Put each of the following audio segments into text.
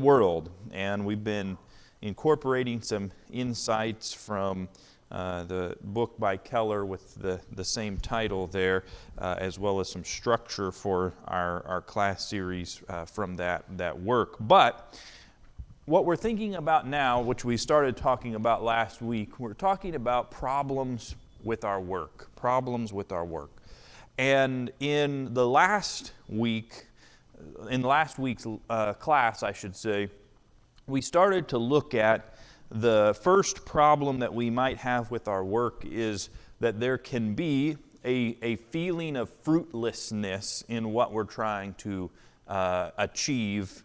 world. And we've been incorporating some insights from the book by Keller with the same title there, as well as some structure for our class series from that work. But what we're thinking about now, which we started talking about last week, we're talking about problems with our work. Problems with our work. And in last week's class, I should say, we started to look at the first problem that we might have with our work is that there can be a feeling of fruitlessness in what we're trying to achieve.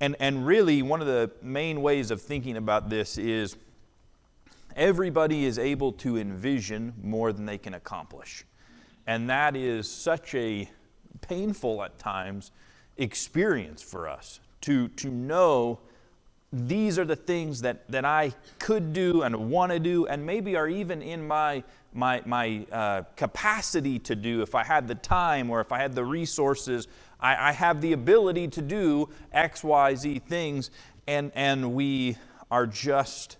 And really, one of the main ways of thinking about this is everybody is able to envision more than they can accomplish. And that is such a painful at times experience for us to know these are the things that I could do and want to do, and maybe are even in my capacity to do. If I had the time or if I had the resources, I have the ability to do X, Y, Z things, and we are just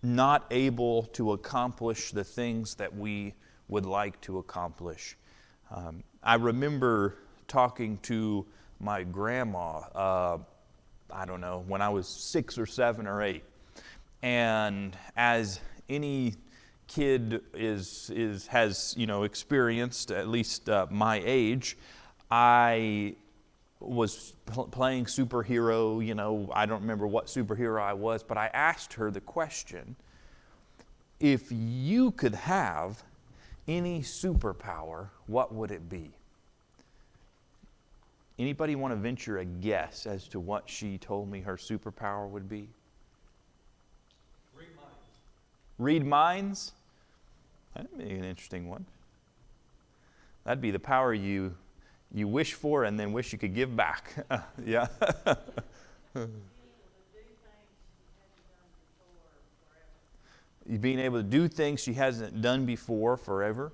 not able to accomplish the things that we would like to accomplish. I remember talking to my grandma, I don't know, when I was 6 or 7 or 8. And as any kid has experienced, at least my age, I was playing superhero, I don't remember what superhero I was, but I asked her the question, if you could have any superpower, what would it be? Anybody want to venture a guess as to what she told me her superpower would be? Read minds. Read minds? That'd be an interesting one. That'd be the power you wish for and then wish you could give back. Yeah. Being able to do things she hasn't done before forever.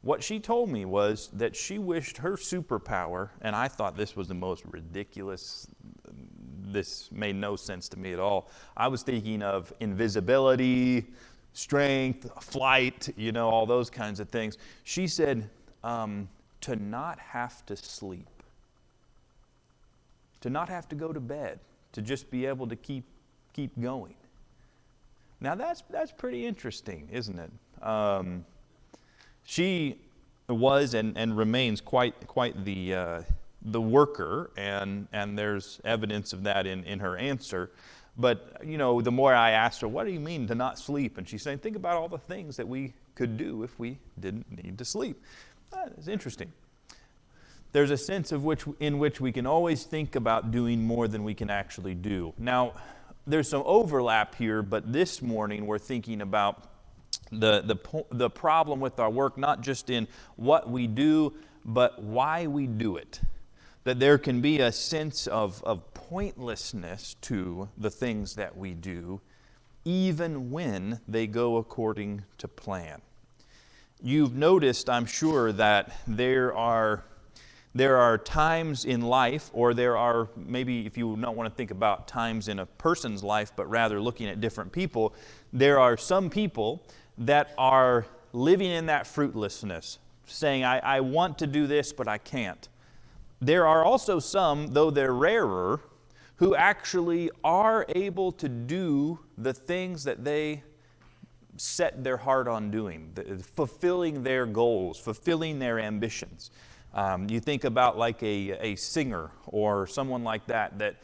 What she told me was that she wished her superpower, and I thought this was the most ridiculous, this made no sense to me at all. I was thinking of invisibility, strength, flight, all those kinds of things. She said to not have to sleep, to not have to go to bed, to just be able to keep going. Now that's pretty interesting, isn't it? She was and remains quite the worker, and there's evidence of that in her answer. But the more I asked her, what do you mean to not sleep? And she's saying, think about all the things that we could do if we didn't need to sleep. It's interesting. There's a sense in which we can always think about doing more than we can actually do. Now, there's some overlap here, but this morning we're thinking about the problem with our work, not just in what we do, but why we do it. That there can be a sense of pointlessness to the things that we do, even when they go according to plan. You've noticed, I'm sure, that there are times in life, or there are, maybe if you don't want to think about times in a person's life, but rather looking at different people, there are some people that are living in that fruitlessness, saying, I want to do this, but I can't. There are also some, though they're rarer, who actually are able to do the things that they set their heart on doing, fulfilling their goals, fulfilling their ambitions. You think about like a singer or someone like that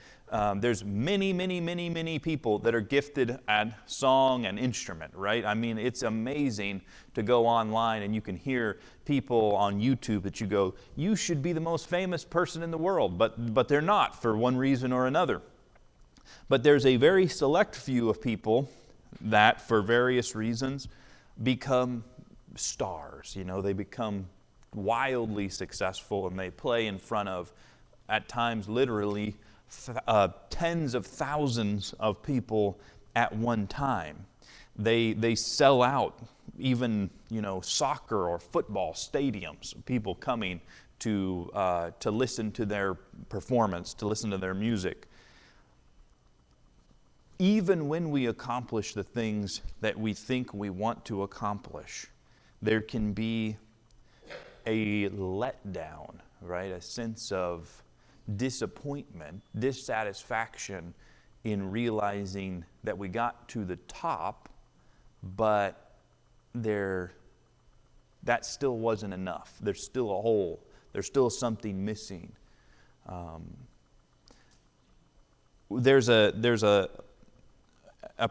there's many people that are gifted at song and instrument, right? I mean, it's amazing to go online and you can hear people on YouTube that you go, you should be the most famous person in the world, but they're not for one reason or another. But there's a very select few of people that, for various reasons, become stars. They become wildly successful, and they play in front of, at times, literally tens of thousands of people at one time. They sell out even, soccer or football stadiums, people coming to listen to their performance, to listen to their music. Even when we accomplish the things that we think we want to accomplish, there can be a letdown, right? A sense of disappointment, dissatisfaction in realizing that we got to the top, but that still wasn't enough. There's still a hole. There's still something missing. There's a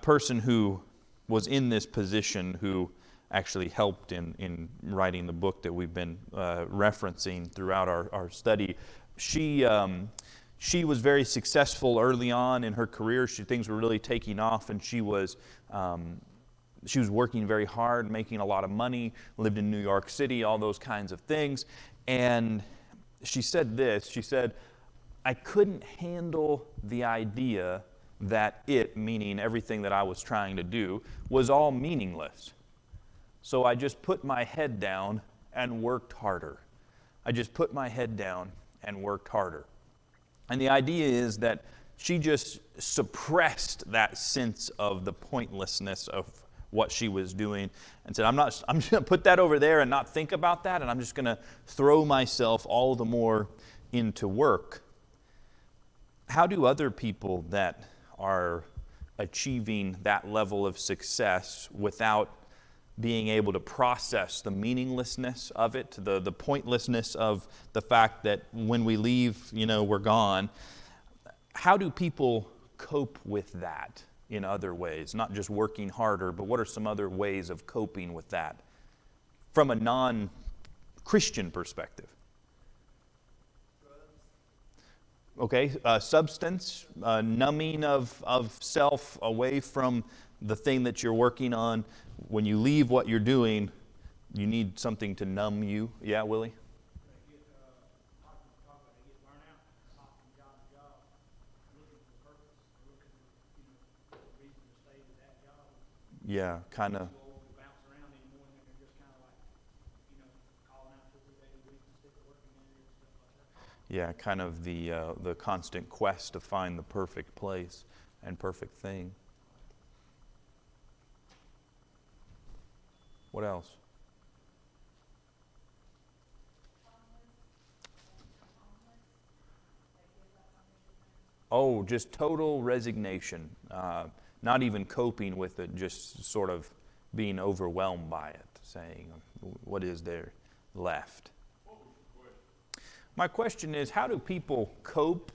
person who was in this position who actually helped in writing the book that we've been referencing throughout our study. She was very successful early on in her career. Things were really taking off, and she was working very hard, making a lot of money, lived in New York City, all those kinds of things. And she said this, she said, I couldn't handle the idea that meaning everything that I was trying to do, was all meaningless. So I just put my head down and worked harder. I just put my head down and worked harder. And the idea is that she just suppressed that sense of the pointlessness of what she was doing and said, I'm just going to put that over there and not think about that, and I'm just going to throw myself all the more into work. How do other people that are achieving that level of success without being able to process the meaninglessness of it, the pointlessness of the fact that when we leave, we're gone, how do people cope with that in other ways? Not just working harder, but what are some other ways of coping with that from a non-Christian perspective? Okay, substance, numbing of self away from the thing that you're working on. When you leave what you're doing, you need something to numb you. Yeah, Willie? They get burnt out, hop from job to job, looking for purpose, looking for, reason to stay with that job. Yeah, kind of. Bounce around anymore, and they're just kind of like, calling out 2 or 3 days a week instead of working in it and stuff like that. Yeah, kind of the constant quest to find the perfect place and perfect thing. What else? Oh, just total resignation. Not even coping with it, just sort of being overwhelmed by it, saying, what is there left? My question is, how do people cope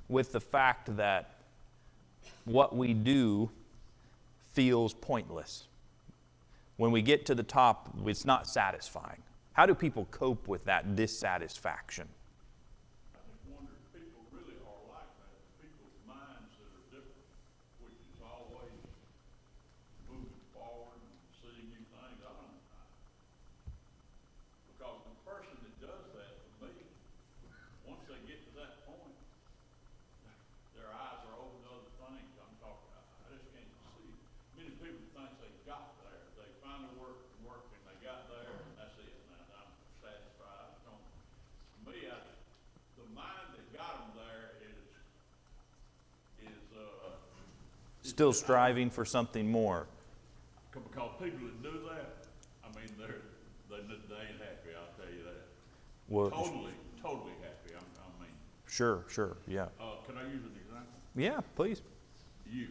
with the fact that what we do feels pointless? When we get to the top, it's not satisfying. How do people cope with that dissatisfaction? I just wonder if people really are like that. People's minds that are different, which is always moving forward and seeing new things. I don't know. Because the person that does that, to me, once they get to that point, their eyes are open to other things. I'm talking, I just can't see. Many people think they got there. They finally worked, and they got there, and that's it. And I'm satisfied. To me, the mind that got them there is Still striving for something more. because people that do that, I mean, they ain't happy. I'll tell you that. Well, Totally happy. I mean. Sure, yeah. Can I use an example? Yeah, please. You.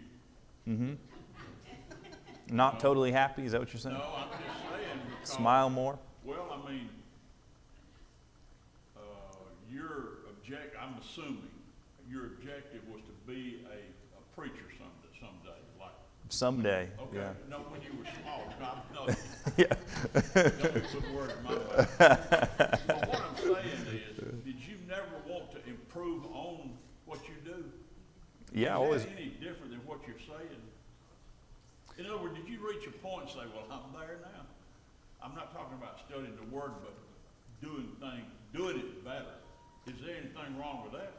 Not totally happy, is that what you're saying? No, I'm just saying because. Smile more? Well, I mean, I'm assuming your objective was to be a preacher someday, like. Someday, Okay. yeah. No, when you were small. No. Yeah. Don't put words in my mouth. But what I'm saying is, did you never want to improve on what you do? Yeah, always. Is that any different than what you're saying? In other words, did you reach a point and say, well, I'm there now? I'm not talking about studying the Word, but doing it better. Is there anything wrong with that?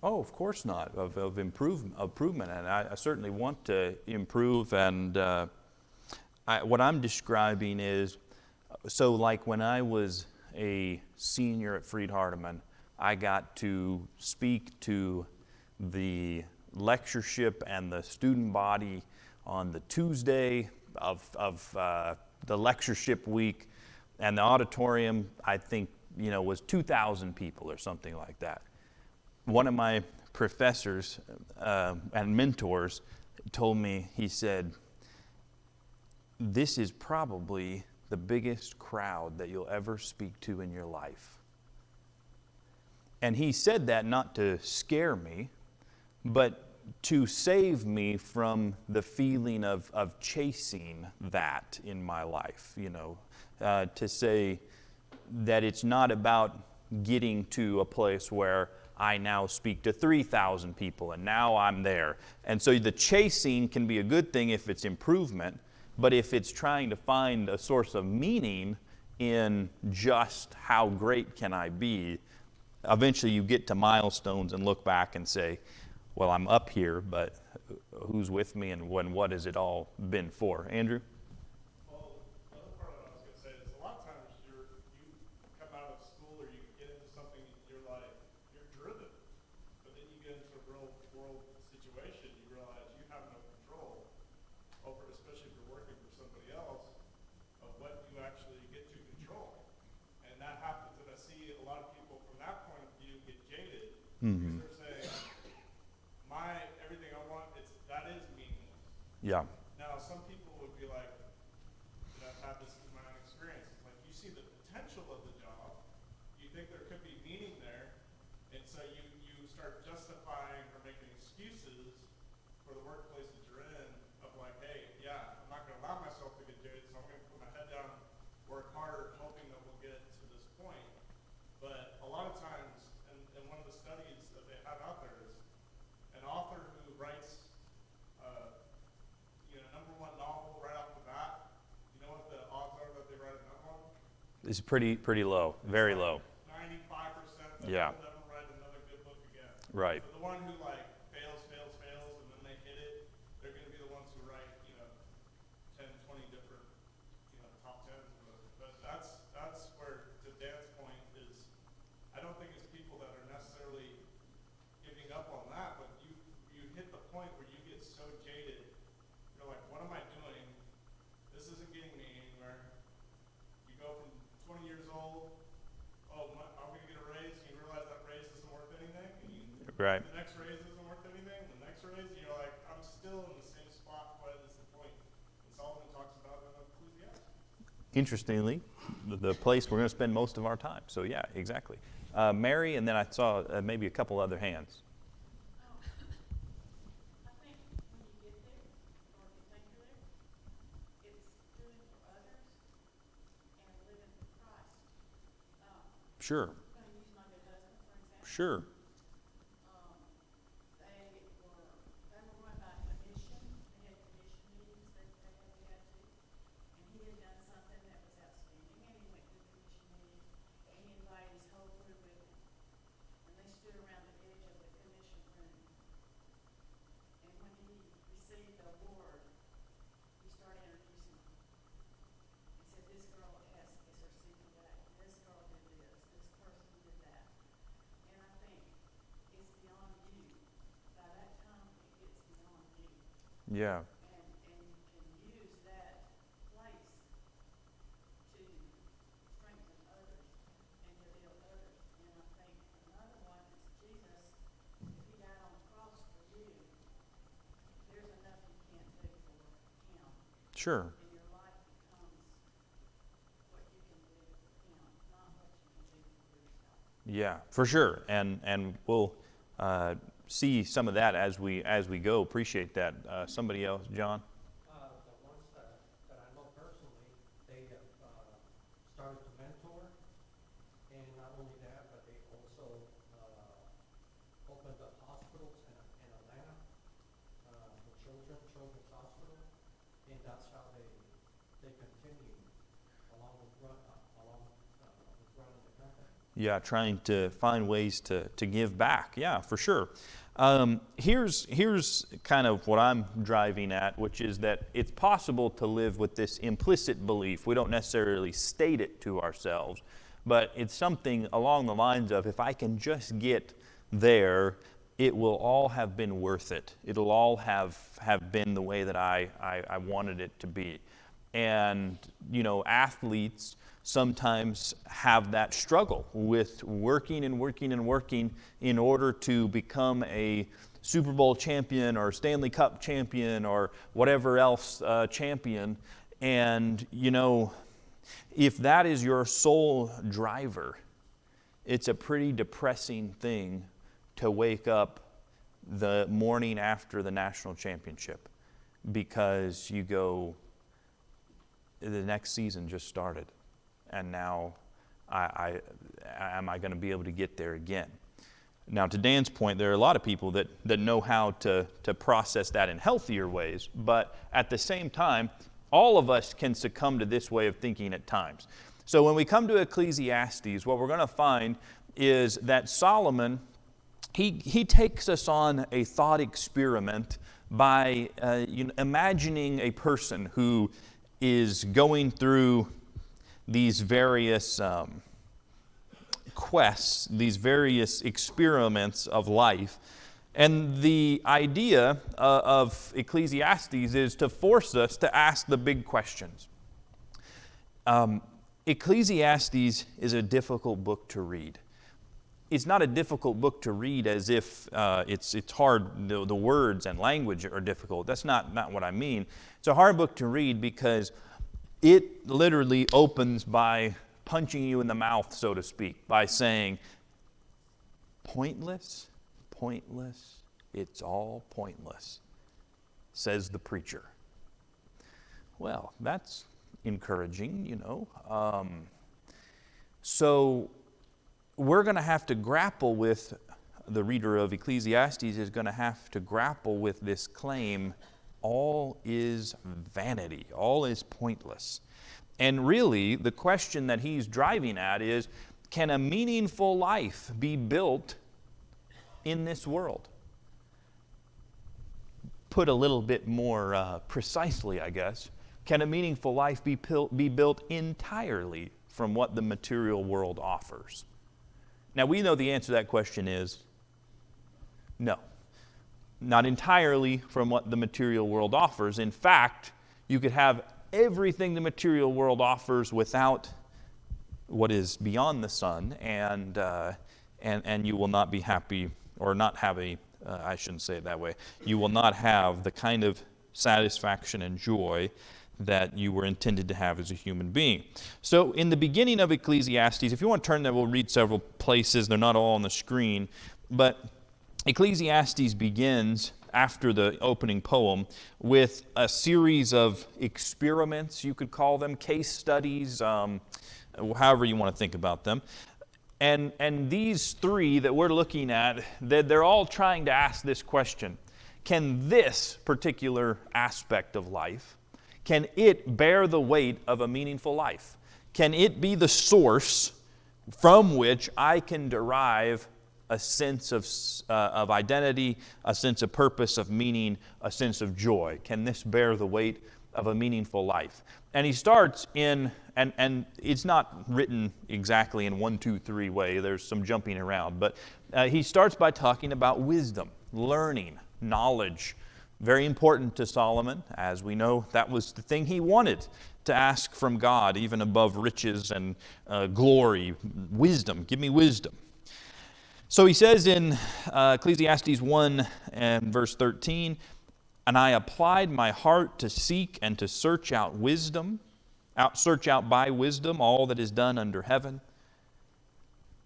Oh, of course not, of improvement, and I certainly want to improve, and what I'm describing is, so like when I was a senior at Freed-Hardeman, I got to speak to the lectureship and the student body on the Tuesday of the lectureship week, and the auditorium, I think, was 2,000 people or something like that. One of my professors and mentors told me, he said, "This is probably the biggest crowd that you'll ever speak to in your life." And he said that not to scare me, but to save me from the feeling of chasing that in my life, to say that it's not about getting to a place where I now speak to 3,000 people and now I'm there. And so the chasing can be a good thing if it's improvement, but if it's trying to find a source of meaning in just how great can I be, eventually you get to milestones and look back and say, well, I'm up here, but who's with me and what has it all been for? Andrew? Well, the other part of what I was going to say is a lot of times you come out of school or you get into something, you're driven, but then you get into a real world situation, you realize you have no control over, especially if you're working for somebody else, of what you actually get to control. And that happens, and I see a lot of people from that point of view get jaded, because they're saying, everything I want, that is meaningless. Yeah. Now, some people would be like, I've had this in my own experience, it's like you see the potential of the job, you think there could be meaning there, and so you start justifying or making excuses for the workplace that you're in, of like, hey, yeah, I'm not going to allow myself to get jaded, so I'm going to put my head down, work harder, hoping that we'll get to this point. But a lot of times, and one of the studies that they have out there is, an author who writes #1 novel right off the bat, you know what the odds are that they write a novel? It's pretty low, very low. 95% that Yeah. will never write another good book again. Right. So the one who fails, and then they hit it, they're going to be the ones who write 10, 20 different top 10s. But that's where, to Dan's point, is I don't think it's people that are necessarily giving up on that, but you hit the point where you get so jaded, you're like, what am I doing? This isn't getting me anywhere. You go from 20 years old, I'm going to get a raise, and you realize that raise isn't worth anything, and Right. the next raise isn't worth anything, the next raise, and you're like, I'm still in the same spot, what is the point? And Solomon talks about it in Ecclesiastes. Interestingly, the place we're going to spend most of our time. So yeah, exactly. Mary, and then I saw maybe a couple other hands. I think when you get there, or if you think you're there, it's doing for others and living for Christ. Sure. I'm going to use my good husband, for example. Sure. They were run by commission. They had commission meetings that they had to go to. And he had done something that was outstanding, and he went to the commission meeting, and he invited his whole crew with him. And they stood around the edge of the commission room. And when he received the award, he started introducing them. He said, this girl is her CPA, this girl did this, this person did that. And I think it's beyond you. By that time, it gets beyond you. Yeah. And you can use that place to strengthen others and to build others. And I think another one is Jesus, if he died on the cross for you, there's enough you can't do for him. Sure. And your life becomes what you can do for him, not what you can do for yourself. Yeah, for sure. And we'll see some of that as we go. Appreciate that. Somebody else, John? The ones that I know personally, they have started to mentor, and not only that, but they also opened up hospitals in Atlanta, for children's hospital, and that's how they continue along with running the company. Yeah, trying to find ways to give back. Yeah, for sure. Here's kind of what I'm driving at, which is that it's possible to live with this implicit belief. We don't necessarily state it to ourselves, but it's something along the lines of, if I can just get there, it will all have been worth it. It'll all have been the way that I wanted it to be. And, athletes sometimes have that struggle with working and working and working in order to become a Super Bowl champion or Stanley Cup champion or whatever else champion. And, if that is your sole driver, it's a pretty depressing thing to wake up the morning after the national championship, because you go, the next season just started, and now am I going to be able to get there again? Now, to Dan's point, there are a lot of people that know how to process that in healthier ways, but at the same time, all of us can succumb to this way of thinking at times. So when we come to Ecclesiastes, what we're going to find is that Solomon, he takes us on a thought experiment by imagining a person who is going through these various quests, these various experiments of life. And the idea of Ecclesiastes is to force us to ask the big questions. Ecclesiastes is a difficult book to read. It's not a difficult book to read as if it's hard, the words and language are difficult. That's not what I mean. It's a hard book to read because it literally opens by punching you in the mouth, so to speak, by saying, pointless, it's all pointless, says the preacher. Well, that's encouraging, So we're going to have to grapple with, the reader of Ecclesiastes is going to have to grapple with this claim, all is vanity, all is pointless. And really, the question that he's driving at is, can a meaningful life be built in this world? Put a little bit more precisely, I guess, can a meaningful life be built entirely from what the material world offers? Now, we know the answer to that question is no. Not entirely from what the material world offers. In fact, you could have everything the material world offers without what is beyond the sun, and you will not be happy, or not have I shouldn't say it that way. You will not have the kind of satisfaction and joy that you were intended to have as a human being. So in the beginning of Ecclesiastes, if you want to turn there, we'll read several places. They're not all on the screen. But Ecclesiastes begins, after the opening poem, with a series of experiments, you could call them, case studies, however you want to think about them. And these three that we're looking at, they're all trying to ask this question. Can this particular aspect of life, can it bear the weight of a meaningful life? Can it be the source from which I can derive a sense of identity, a sense of purpose, of meaning, a sense of joy? Can this bear the weight of a meaningful life? And he starts in, and it's not written exactly in 1, 2, 3 way. There's some jumping around. But he starts by talking about wisdom, learning, knowledge. Very important to Solomon. As we know, that was the thing he wanted to ask from God, even above riches and glory. Wisdom, give me wisdom. So he says in Ecclesiastes 1 and verse 13, "And I applied my heart to seek and to search out wisdom, search out by wisdom all that is done under heaven.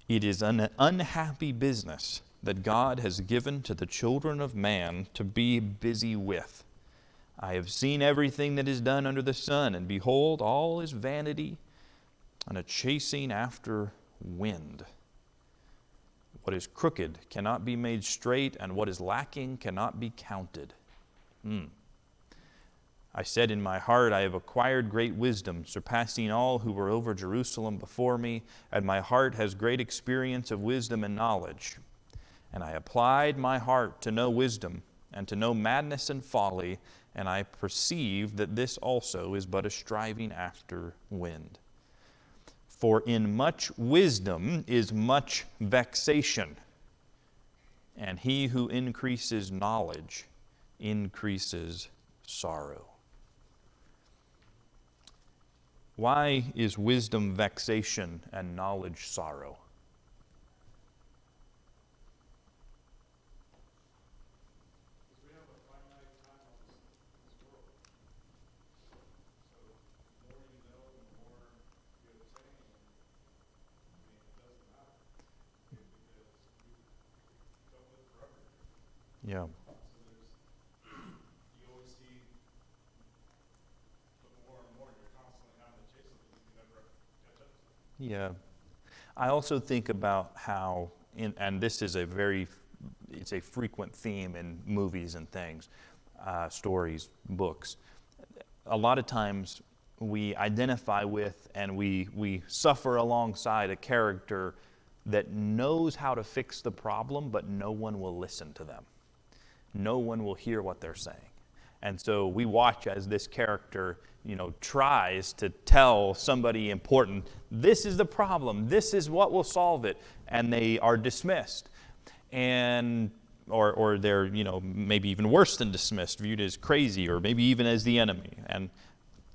It is an unhappy business that God has given to the children of man to be busy with. I have seen everything that is done under the sun, and behold, all is vanity and a chasing after wind. What is crooked cannot be made straight, and what is lacking cannot be counted. I said in my heart, I have acquired great wisdom, surpassing all who were over Jerusalem before me, and my heart has great experience of wisdom and knowledge. And I applied my heart to know wisdom, and to know madness and folly, and I perceived that this also is but a striving after wind. For in much wisdom is much vexation, and he who increases knowledge increases sorrow. Why is wisdom vexation and knowledge sorrow? We have a finite time on this world. So the more you know, the more you obtain. I mean, it doesn't matter. Because we don't live forever. Yeah. So you always see the more and more you're constantly having to chase something you can never catch up to. Yeah. I also think about how, and this is it's a frequent theme in movies and things, stories, books. A lot of times we identify with and we suffer alongside a character that knows how to fix the problem, but no one will listen to them. No one will hear what they're saying. And so we watch as this character, tries to tell somebody important, this is the problem, this is what will solve it, and they are dismissed. And or they're, maybe even worse than dismissed, viewed as crazy or maybe even as the enemy. And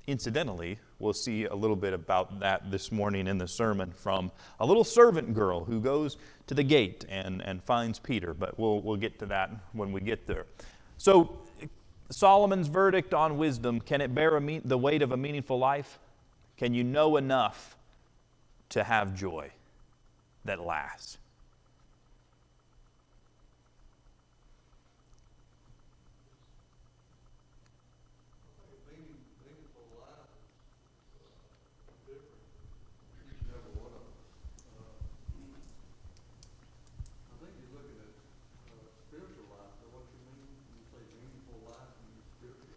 incidentally, we'll see a little bit about that this morning in the sermon from a little servant girl who goes to the gate and finds Peter, but we'll get to that when we get there. So Solomon's verdict on wisdom, can it bear the weight of a meaningful life? Can you know enough to have joy that lasts? Meaningful life is different, each and every one of us. I think you're looking at spiritual life. Is that what you mean when you say meaningful life and spiritual?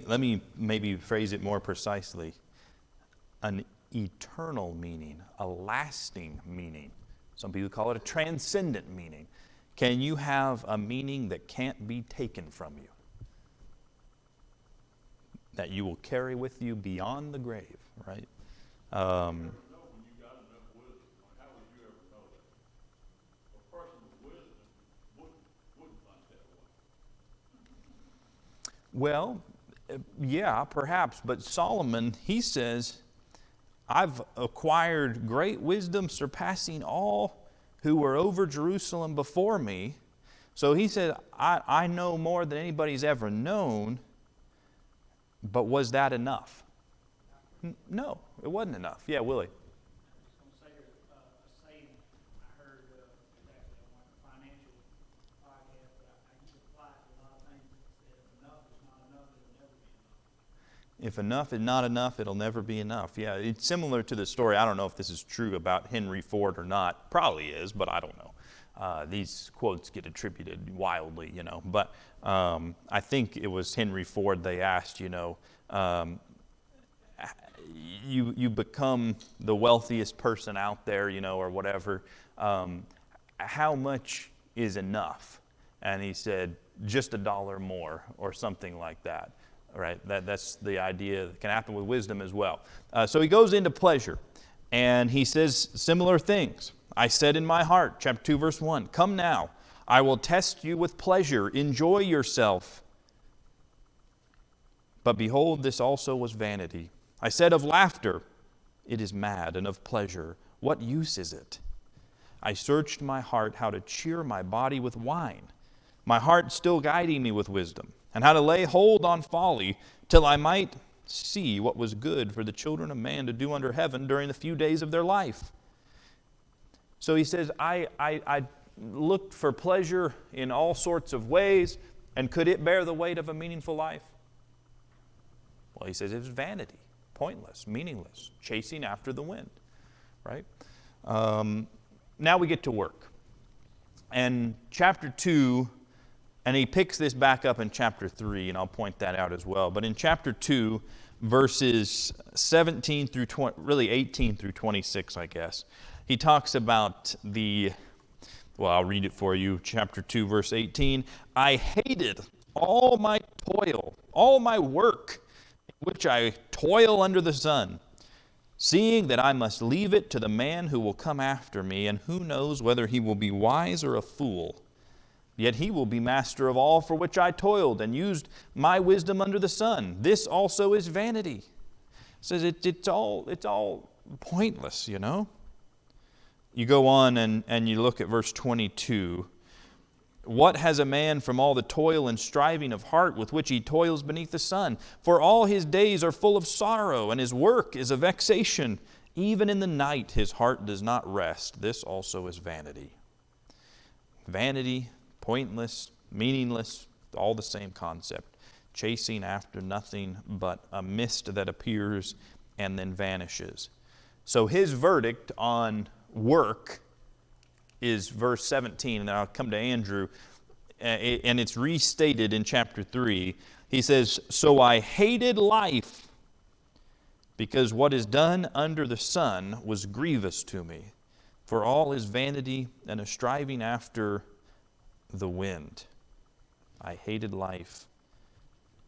Let me maybe phrase it more precisely. An eternal meaning, a lasting meaning. Some people call it a transcendent meaning. Can you have a meaning that can't be taken from you? That you will carry with you beyond the grave, right? You never know when you got enough wisdom. Like, how would you ever know that? A person with wisdom wouldn't think that way. Well, yeah, perhaps. But Solomon, he says, I've acquired great wisdom surpassing all who were over Jerusalem before me. So he said, I know more than anybody's ever known. But was that enough? No, it wasn't enough. Yeah, Willie. I'm just going to say there's a saying I heard, it's actually on like a financial podcast, but I used to apply it to a lot of things. That if enough is not enough, it'll never be enough. If enough is not enough, it'll never be enough. Yeah, it's similar to the story. I don't know if this is true about Henry Ford or not. Probably is, but I don't know. These quotes get attributed wildly, But I think it was Henry Ford they asked, you become the wealthiest person out there, or whatever. How much is enough? And he said, just $1 more or something like that. Right? That's the idea that can happen with wisdom as well. So he goes into pleasure, and he says similar things. I said in my heart, chapter 2, verse 1, come now, I will test you with pleasure. Enjoy yourself. But behold, this also was vanity. I said of laughter, it is mad, and of pleasure, what use is it? I searched my heart how to cheer my body with wine, my heart still guiding me with wisdom, and how to lay hold on folly, till I might see what was good for the children of man to do under heaven during the few days of their life. So he says, I looked for pleasure in all sorts of ways, and could it bear the weight of a meaningful life? Well, he says it was vanity, pointless, meaningless, chasing after the wind, right? Now we get to work. And chapter 2, and he picks this back up in chapter 3, and I'll point that out as well. But in chapter 2, verses 17 through 20, really 18 through 26, I guess, he talks about I'll read it for you. Chapter 2, verse 18. I hated all my toil, all my work, in which I toil under the sun, seeing that I must leave it to the man who will come after me, and who knows whether he will be wise or a fool. Yet he will be master of all for which I toiled and used my wisdom under the sun. This also is vanity. It says it's all pointless, you know. You go on and you look at verse 22. What has a man from all the toil and striving of heart with which he toils beneath the sun? For all his days are full of sorrow, and his work is a vexation. Even in the night his heart does not rest. This also is vanity. Vanity, pointless, meaningless, all the same concept. Chasing after nothing but a mist that appears and then vanishes. So his verdict on work is verse 17, and I'll come to Andrew, and it's restated in chapter 3. He says, "So I hated life, because what is done under the sun was grievous to me, for all is vanity and a striving after the wind." I hated life.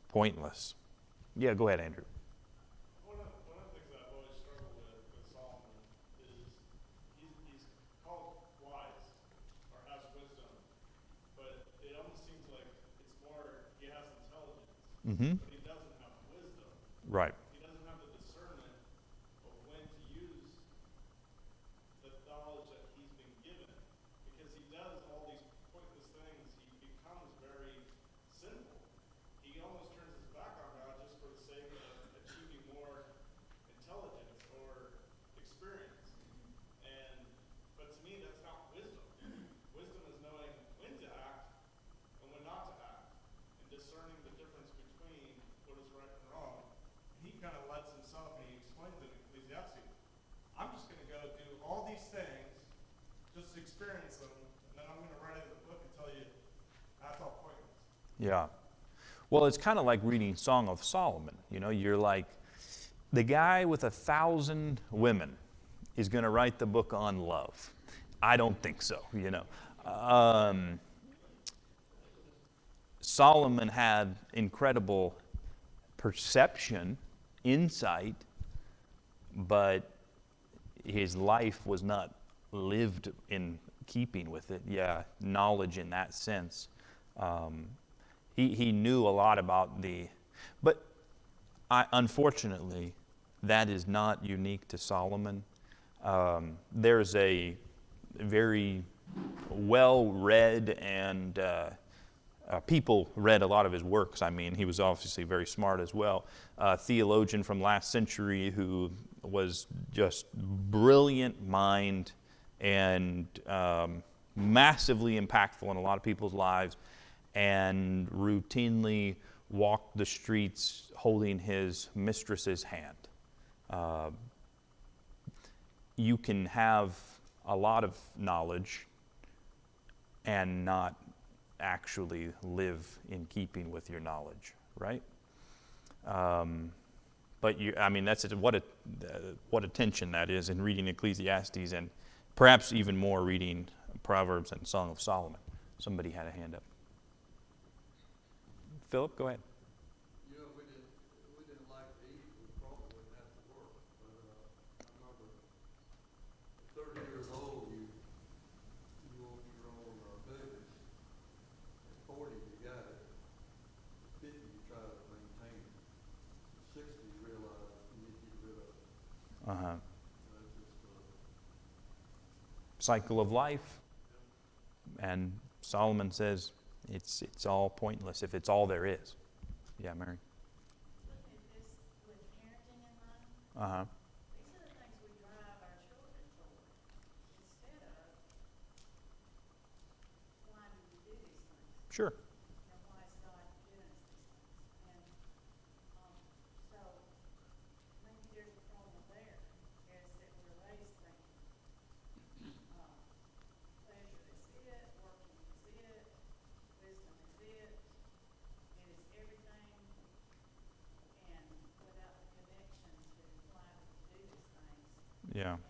Pointless. Yeah, go ahead, Andrew. One of the things I've always struggled with Solomon is he's called wise or has wisdom, but it almost seems like it's more he has intelligence, Mm-hmm. but he doesn't have wisdom. Right. He doesn't have the discernment of when to use the knowledge that he's been given, because he does all these pointless things. He becomes very sinful. He almost turns his back on God just for the sake of achieving more intelligence or experience. But to me, that's not wisdom. Wisdom is knowing when to act and when not to act, and discerning the difference between what is right and wrong. He kind of lets himself, and he explains it in Ecclesiastes. I'm just going to go do all these things, just experience them, and then I'm going to write it in the book and tell you that's all pointless. Yeah. Well, it's kind of like reading Song of Solomon. You know, you're like, the guy with 1,000 women is going to write the book on love. I don't think so, you know. Solomon had incredible perception, insight, but his life was not lived in keeping with it. Yeah, knowledge in that sense. He knew a lot about but unfortunately, that is not unique to Solomon. There's a very well-read and people read a lot of his works. I mean, he was obviously very smart as well. A theologian from last century who was just brilliant mind and massively impactful in a lot of people's lives, and routinely walked the streets holding his mistress's hand. You can have a lot of knowledge and not actually live in keeping with your knowledge, right? But that's what a tension that is in reading Ecclesiastes, and perhaps even more reading Proverbs and Song of Solomon. Somebody had a hand up. Philip, go ahead. You know, we didn't like to eat, we probably wouldn't have to work. But I remember at 30 years old, you own your own business. At 40, you got it. At 50, you try to maintain it. At 60, you realize you need to get rid of it. Uh-huh. That's just Cycle of life. And Solomon says it's all pointless if it's all there is. Yeah, Mary. Looking at this with parenting in mind, Uh-huh. these are the things we drive our children toward, instead of, why do we do these things? Sure. And why is God giving us these things? And, so, maybe there's a problem there, is that we're raised thinking, pleasure is it, working is it, wisdom is it is everything, and without the connection to why we do these things, Yeah. and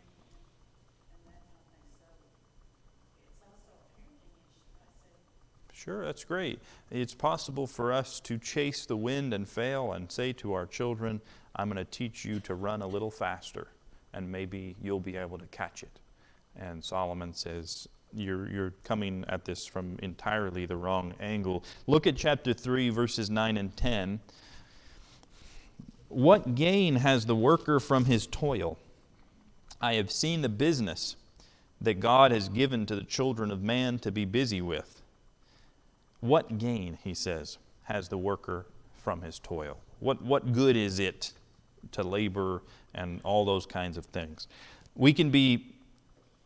that kind of thing. So it's also a parenting issue, I say. Sure, that's great. It's possible for us to chase the wind and fail and say to our children, I'm going to teach you to run a little faster. and maybe you'll be able to catch it. And Solomon says, you're coming at this from entirely the wrong angle. Look at chapter 3, verses 9 and 10. What gain has the worker from his toil? I have seen the business that God has given to the children of man to be busy with. What gain, he says, has the worker from his toil? What good is it to labor and all those kinds of things? We can be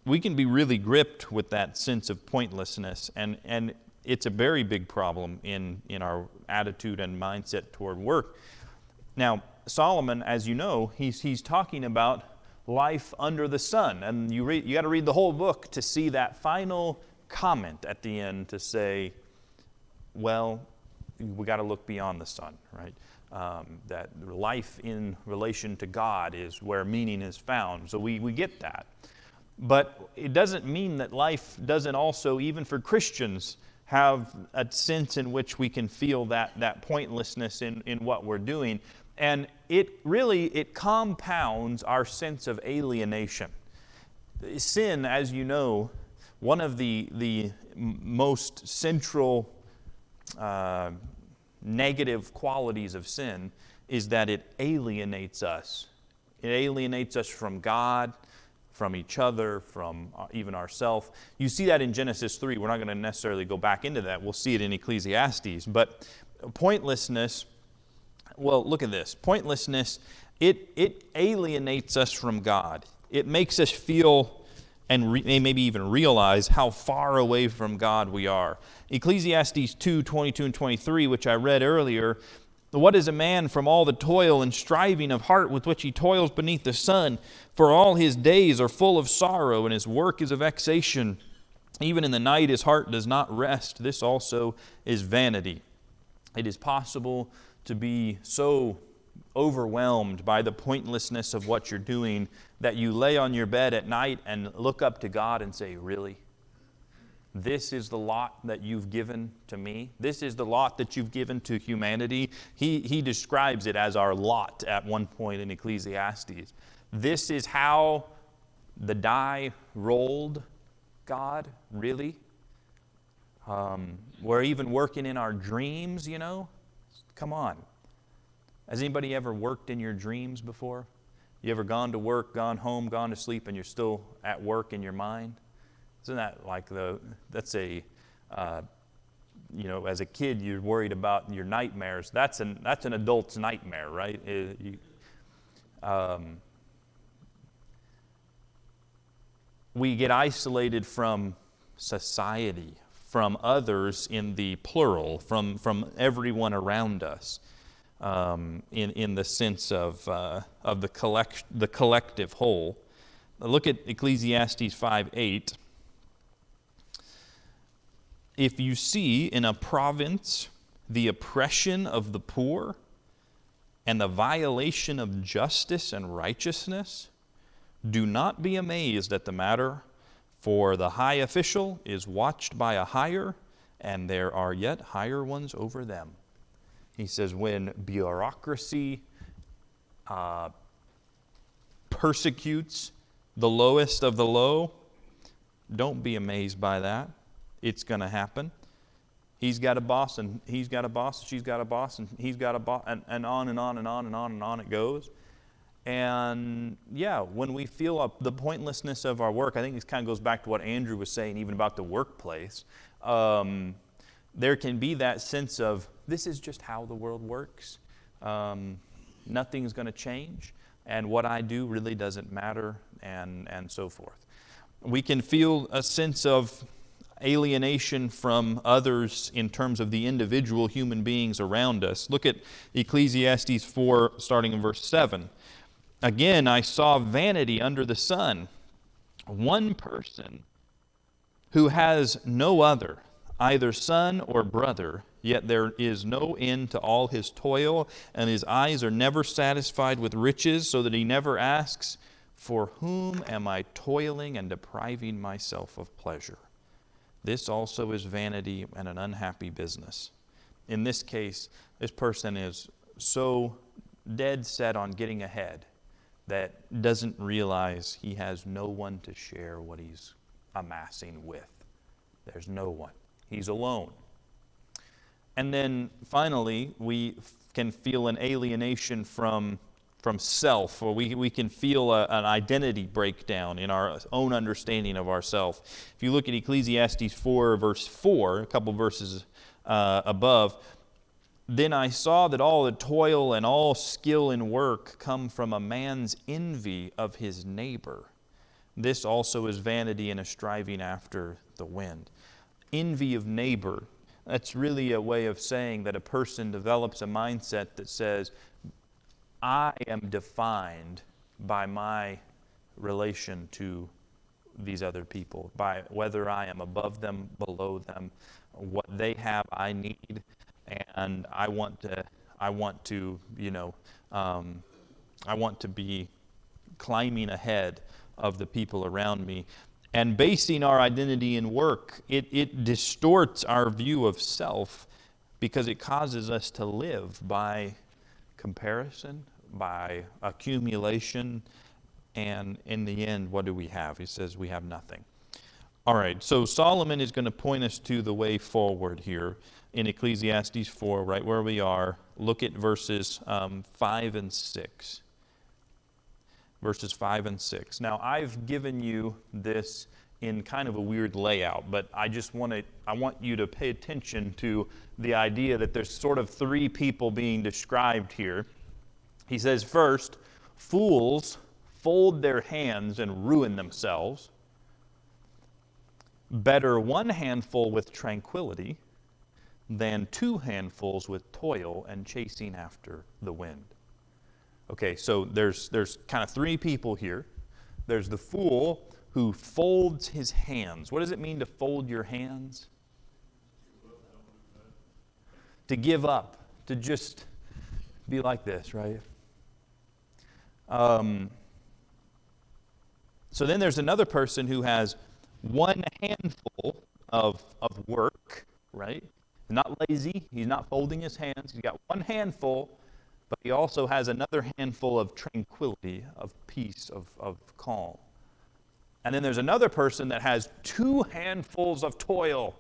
really gripped with that sense of pointlessness, and it's a very big problem in our attitude and mindset toward work. Now, Solomon, as you know, he's talking about life under the sun, and you got to read the whole book to see that final comment at the end to say, well, we got to look beyond the sun, right? That life in relation to God is where meaning is found. So we get that. But it doesn't mean that life doesn't also, even for Christians, have a sense in which we can feel that pointlessness in what we're doing. And it compounds our sense of alienation. Sin, as you know, one of the most central negative qualities of sin is that it alienates us. It alienates us from God, from each other, from even ourselves. You see that in Genesis 3. We're not going to necessarily go back into that. We'll see it in Ecclesiastes. But pointlessness, well, look at this. Pointlessness, it alienates us from God. It makes us feel and maybe even realize how far away from God we are. Ecclesiastes 2, 22 and 23, which I read earlier, what is a man from all the toil and striving of heart with which he toils beneath the sun? For all his days are full of sorrow, and his work is a vexation. Even in the night his heart does not rest. This also is vanity. It is possible to be so overwhelmed by the pointlessness of what you're doing that you lay on your bed at night and look up to God and say, really? This is the lot that you've given to me? This is the lot that you've given to humanity? He describes it as our lot at one point in Ecclesiastes. This is how the die rolled, God? Really? We're even working in our dreams, you know? Come on. Has anybody ever worked in your dreams before? You ever gone to work, gone home, gone to sleep, and you're still at work in your mind? Isn't that like as a kid you're worried about your nightmares. That's an adult's nightmare, right? We get isolated from society, from others in the plural, from everyone around us, in the sense of the collective whole. Look at Ecclesiastes 5:8. If you see in a province the oppression of the poor and the violation of justice and righteousness, do not be amazed at the matter, for the high official is watched by a higher, and there are yet higher ones over them. He says when bureaucracy persecutes the lowest of the low, don't be amazed by that. It's going to happen. He's got a boss, and he's got a boss, she's got a boss, and he's got a boss, and on and on and on and on and on it goes. And yeah, when we feel the pointlessness of our work, I think this kind of goes back to what Andrew was saying, even about the workplace. There can be that sense of, this is just how the world works. Nothing's going to change, and what I do really doesn't matter, and so forth. We can feel a sense of alienation from others in terms of the individual human beings around us. Look at Ecclesiastes 4, starting in verse 7. Again, I saw vanity under the sun, one person who has no other, either son or brother, yet there is no end to all his toil, and his eyes are never satisfied with riches, so that he never asks, for whom am I toiling and depriving myself of pleasure? This also is vanity and an unhappy business. In this case, this person is so dead set on getting ahead that doesn't realize he has no one to share what he's amassing with. There's no one. He's alone. And then finally, we can feel an alienation from self, or we can feel an identity breakdown in our own understanding of ourself. If you look at Ecclesiastes 4, verse 4, a couple verses above, then I saw that all the toil and all skill in work come from a man's envy of his neighbor. This also is vanity and a striving after the wind. Envy of neighbor. That's really a way of saying that a person develops a mindset that says, I am defined by my relation to these other people, by whether I am above them, below them, what they have, I need, and I want to be climbing ahead of the people around me. And basing our identity in work, it distorts our view of self because it causes us to live by comparison, by accumulation, and in the end, what do we have? He says we have nothing. All right, so Solomon is going to point us to the way forward here in Ecclesiastes 4, right where we are. Look at verses 5 and 6. Verses 5 and 6. Now, I've given you this in kind of a weird layout, but I want you to pay attention to the idea that there's sort of three people being described here. He says, first, fools fold their hands and ruin themselves. Better one handful with tranquility than two handfuls with toil and chasing after the wind. Okay, so there's kind of three people here. There's the fool who folds his hands. What does it mean to fold your hands? To give up, to just be like this, right? So then there's another person who has one handful of work, right? He's not lazy. He's not folding his hands. He's got one handful, but he also has another handful of tranquility, of peace, of calm. And then there's another person that has two handfuls of toil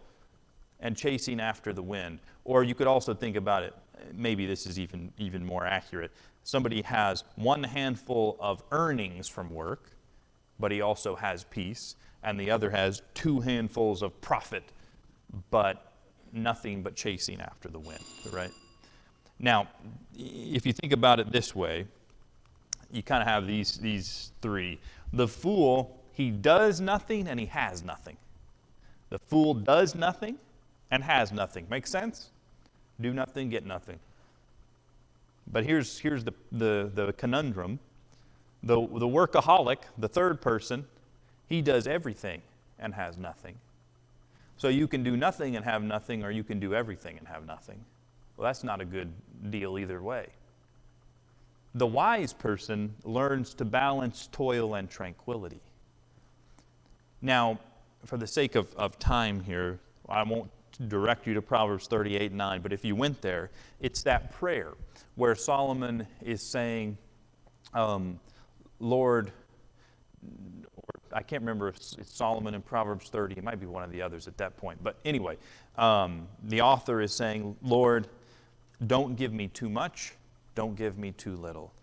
and chasing after the wind. Or you could also think about it, maybe this is even more accurate. Somebody has one handful of earnings from work, but he also has peace. And the other has two handfuls of profit, but nothing but chasing after the wind, right? Now, if you think about it this way, you kind of have these three. The fool, he does nothing and he has nothing. The fool does nothing and has nothing. Make sense? Do nothing, get nothing. But here's the conundrum. The workaholic, the third person, he does everything and has nothing. So you can do nothing and have nothing, or you can do everything and have nothing. Well, that's not a good deal either way. The wise person learns to balance toil and tranquility. Now, for the sake of time here, I won't direct you to Proverbs 38:9, but if you went there, it's that prayer where Solomon is saying, Lord, I can't remember if it's Solomon in Proverbs 30. It might be one of the others at that point. But anyway, the author is saying, Lord, don't give me too much. Don't give me too little.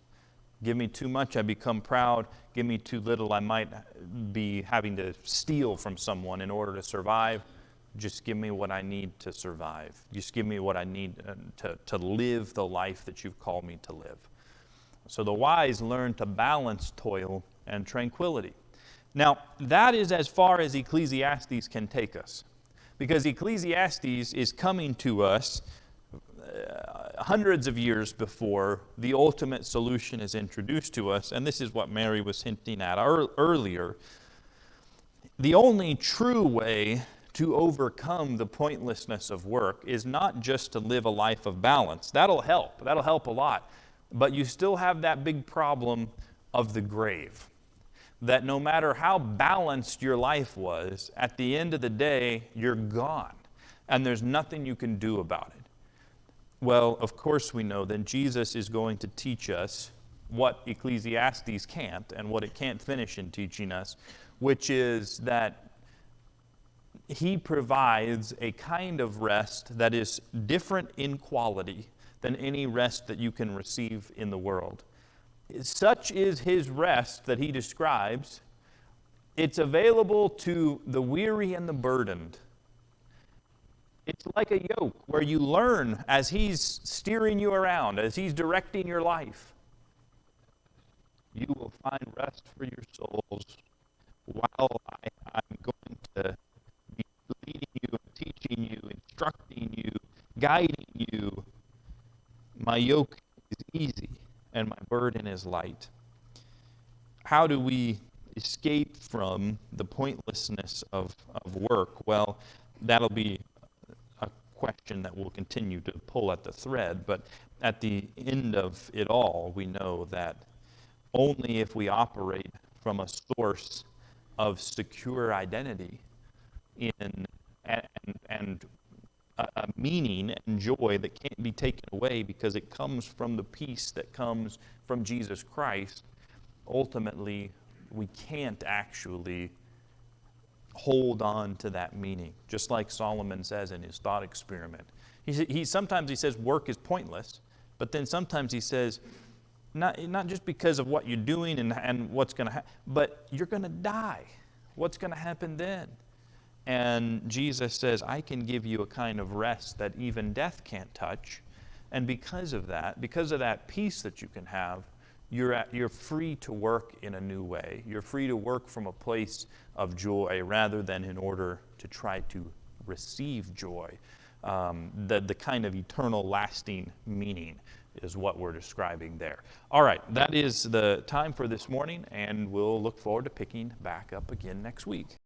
Give me too much, I become proud. Give me too little, I might be having to steal from someone in order to survive. Just give me what I need to survive. Just give me what I need to live the life that you've called me to live. So the wise learn to balance toil and tranquility. Now, that is as far as Ecclesiastes can take us. Because Ecclesiastes is coming to us hundreds of years before the ultimate solution is introduced to us. And this is what Mary was hinting at earlier. The only true way to overcome the pointlessness of work is not just to live a life of balance. That'll help. That'll help a lot. But you still have that big problem of the grave. That no matter how balanced your life was, at the end of the day, you're gone. And there's nothing you can do about it. Well, of course we know then Jesus is going to teach us what Ecclesiastes can't and what it can't finish in teaching us, which is that he provides a kind of rest that is different in quality than any rest that you can receive in the world. Such is his rest that he describes. It's available to the weary and the burdened. It's like a yoke where you learn as he's steering you around, as he's directing your life. You will find rest for your souls while I'm going to be leading you, teaching you, instructing you, guiding you. My yoke is easy and my burden is light. How do we escape from the pointlessness of work? Well, that'll be a question that will continue to pull at the thread, but at the end of it all, we know that only if we operate from a source of secure identity in and a meaning and joy that can't be taken away because it comes from the peace that comes from Jesus Christ, ultimately we can't actually hold on to that meaning. Just like Solomon says in his thought experiment. Sometimes he says work is pointless, but then sometimes he says, not just because of what you're doing and what's going to happen, but you're going to die. What's going to happen then? And Jesus says, I can give you a kind of rest that even death can't touch. And because of that peace that you can have, you're free to work in a new way. You're free to work from a place of joy rather than in order to try to receive joy. The kind of eternal, lasting meaning is what we're describing there. All right, that is the time for this morning, and we'll look forward to picking back up again next week.